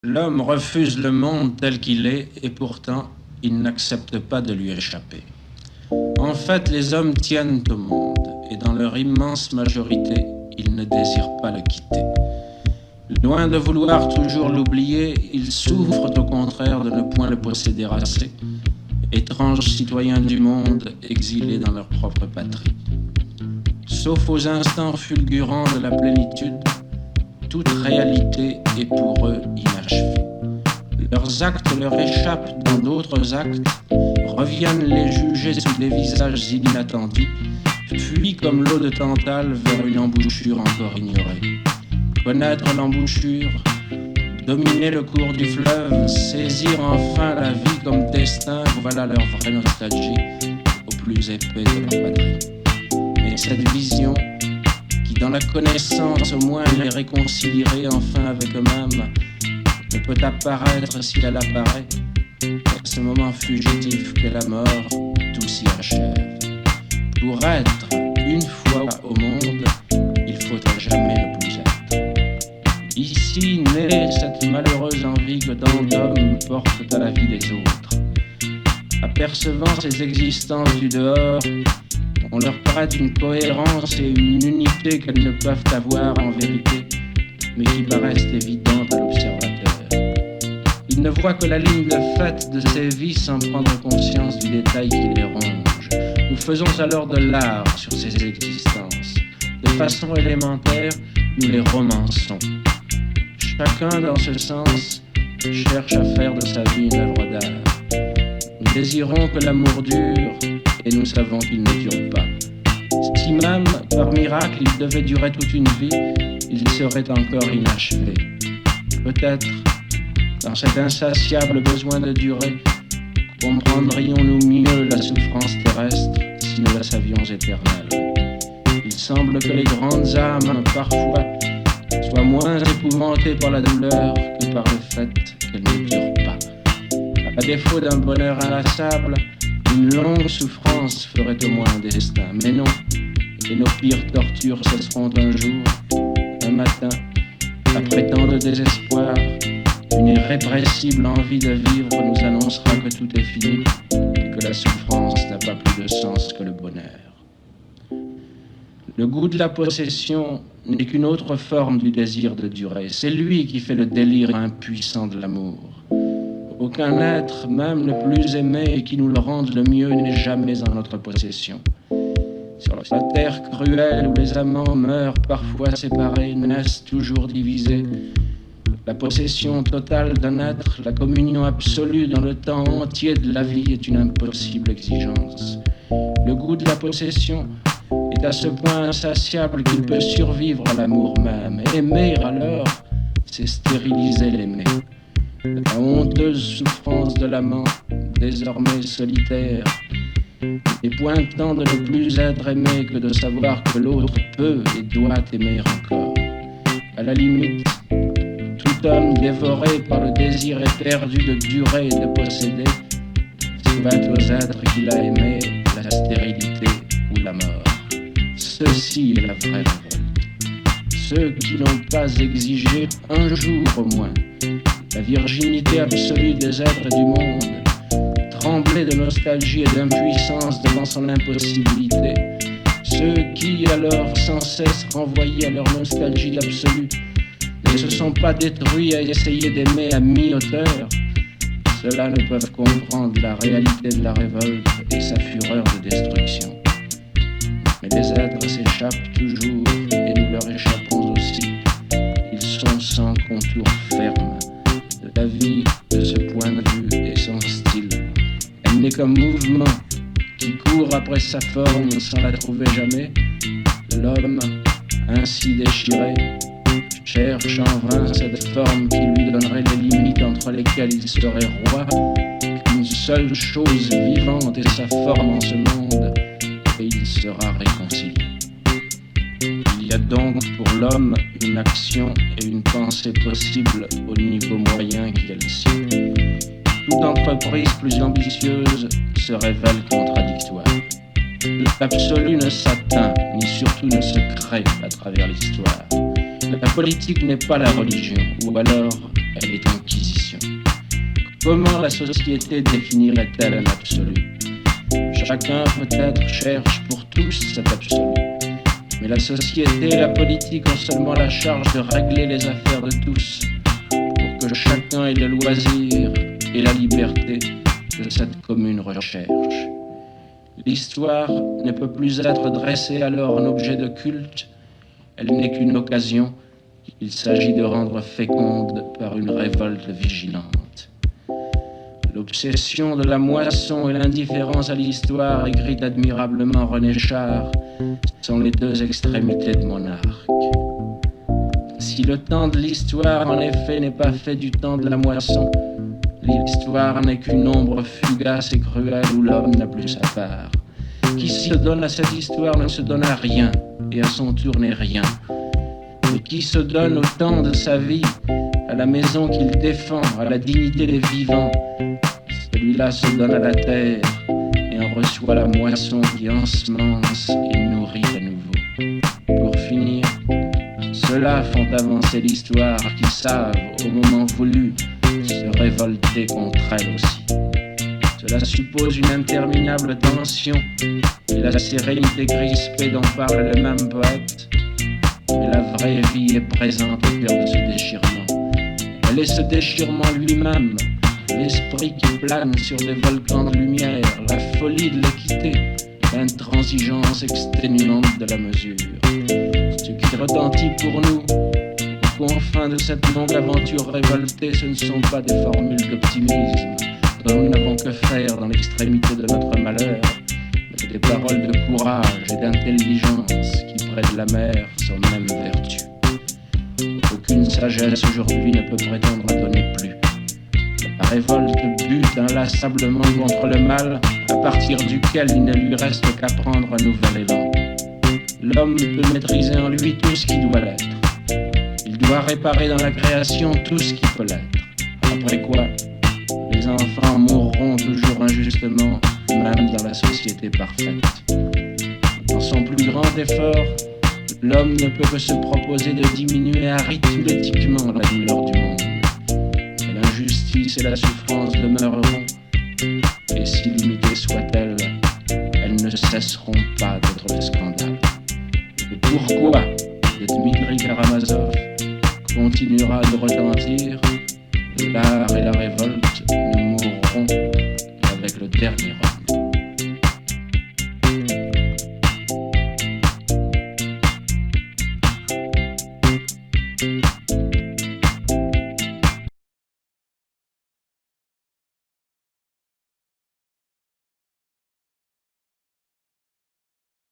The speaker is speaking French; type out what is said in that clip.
L'homme refuse le monde tel qu'il est et pourtant il n'accepte pas de lui échapper. En fait, les hommes tiennent au monde et dans leur immense majorité, ils ne désirent pas le quitter. Loin de vouloir toujours l'oublier, ils souffrent au contraire de ne point le posséder assez, étranges citoyens du monde exilés dans leur propre patrie. Sauf aux instants fulgurants de la plénitude, toute réalité est pour eux inachevée. Leurs actes leur échappent dans d'autres actes, reviennent les juger sous des visages inattendus, fuient comme l'eau de Tantale vers une embouchure encore ignorée. Connaître l'embouchure, dominer le cours du fleuve, saisir enfin la vie comme destin, voilà leur vraie nostalgie au plus épais de leur patrie. Mais cette vision, qui dans la connaissance au moins les réconcilierait enfin avec eux-mêmes, ne peut apparaître si elle apparaît qu'à ce moment fugitif qu'est la mort, tout s'y achève. Pour être une fois au monde, il faut à jamais ne plus être. Ici naît cette malheureuse envie que tant d'hommes portent à la vie des autres. Apercevant ces existences du dehors, on leur prête une cohérence et une unité qu'elles ne peuvent avoir en vérité, mais qui paraissent évidentes à l'observateur. Ils ne voient que la ligne de fait de ces vies sans prendre conscience du détail qui les ronge. Nous faisons alors de l'art sur ces existences. De façon élémentaire, nous les romançons. Chacun, dans ce sens, cherche à faire de sa vie une œuvre d'art. Nous désirons que l'amour dure, et nous savons qu'il ne dure pas. Si même, par miracle, il devait durer toute une vie, il serait encore inachevé. Peut-être, dans cet insatiable besoin de durée, comprendrions-nous mieux la souffrance terrestre si nous la savions éternelle. Il semble que les grandes âmes, parfois, soient moins épouvantées par la douleur que par le fait qu'elles ne durent pas. À défaut d'un bonheur inlassable, une longue souffrance ferait au moins un destin. Mais non, et nos pires tortures cesseront un jour, un matin, après tant de désespoir. Une irrépressible envie de vivre nous annoncera que tout est fini et que la souffrance n'a pas plus de sens que le bonheur. Le goût de la possession n'est qu'une autre forme du désir de durer. C'est lui qui fait le délire impuissant de l'amour. Aucun être, même le plus aimé et qui nous le rende le mieux, n'est jamais en notre possession. Sur la terre cruelle où les amants meurent parfois séparés, naissent toujours divisés, la possession totale d'un être, la communion absolue dans le temps entier de la vie est une impossible exigence. Le goût de la possession est à ce point insatiable qu'il peut survivre à l'amour même. Aimer alors, c'est stériliser l'aimé. La honteuse souffrance de l'amant, désormais solitaire, n'est point tant de ne plus être aimé que de savoir que l'autre peut et doit aimer encore. À la limite, tout homme dévoré par le désir éperdu de durer et de posséder souhaite aux êtres qu'il a aimés la stérilité ou la mort. Ceci est la vraie révolte. Ceux qui n'ont pas exigé un jour au moins la virginité absolue des êtres du monde, trembler de nostalgie et d'impuissance devant son impossibilité. Ceux qui, alors, sans cesse renvoyés à leur nostalgie d'absolu, ne se sont pas détruits à essayer d'aimer à mi-hauteur, ceux-là ne peuvent comprendre la réalité de la révolte et sa fureur de destruction. Mais les êtres s'échappent toujours et nous leur échappons aussi. Ils sont sans contour ferme. La vie, de ce point de vue, est sans style. Elle n'est qu'un mouvement qui court après sa forme sans la trouver jamais. L'homme, ainsi déchiré, cherche en vain cette forme qui lui donnerait les limites entre lesquelles il serait roi. Une seule chose vivante est sa forme en ce monde, et il sera réconcilié. Il y a donc pour l'homme une action et une pensée possible au niveau moyen qu'elle cite. Toute entreprise plus ambitieuse se révèle contradictoire. L'absolu ne s'atteint, ni surtout ne se crée à travers l'histoire. La politique n'est pas la religion, ou alors elle est inquisitive. Comment la société définirait-elle un absolu? Chacun peut-être cherche pour tous cet absolu. Mais la société et la politique ont seulement la charge de régler les affaires de tous, pour que chacun ait le loisir et la liberté de cette commune recherche. L'histoire ne peut plus être dressée alors en objet de culte, elle n'est qu'une occasion qu'il s'agit de rendre féconde par une révolte vigilante. L'obsession de la moisson et l'indifférence à l'histoire, écrit admirablement René Char, sont les deux extrémités de mon arc. Si le temps de l'histoire, en effet, n'est pas fait du temps de la moisson, l'histoire n'est qu'une ombre fugace et cruelle où l'homme n'a plus sa part. Qui se donne à cette histoire ne se donne à rien, et à son tour n'est rien. Mais qui se donne au temps de sa vie, à la maison qu'il défend, à la dignité des vivants, celui-là se donne à la terre et en reçoit la moisson qui ensemence et nourrit à nouveau. Pour finir, ceux-là font avancer l'histoire qui savent, au moment voulu, se révolter contre elle aussi. Cela suppose une interminable tension et la sérénité crispée dont parle le même poète. Mais la vraie vie est présente au cœur de ce déchirement. Elle est ce déchirement lui-même, l'esprit qui plane sur des volcans de lumière, la folie de l'équité, l'intransigeance exténuante de la mesure. Ce qui retentit pour nous, aux confins de cette longue aventure révoltée, ce ne sont pas des formules d'optimisme dont nous n'avons que faire dans l'extrémité de notre malheur, mais des paroles de courage et d'intelligence qui, près de la mer, sont même vertus. Aucune sagesse aujourd'hui ne peut prétendre à donner plus. La révolte bute inlassablement contre le mal, à partir duquel il ne lui reste qu'à prendre un nouvel élan. L'homme peut maîtriser en lui tout ce qui doit l'être. Il doit réparer dans la création tout ce qui peut l'être. Après quoi, les enfants mourront toujours injustement, même dans la société parfaite. Dans son plus grand effort, l'homme ne peut que se proposer de diminuer arithmétiquement la douleur du monde. Mais l'injustice et la souffrance demeureront, et si limitées soient-elles, elles ne cesseront pas d'être le scandale. Le pourquoi de Dmitri Karamazov continuera de retentir. L'art et la révolte ne mourront qu'avec le dernier homme.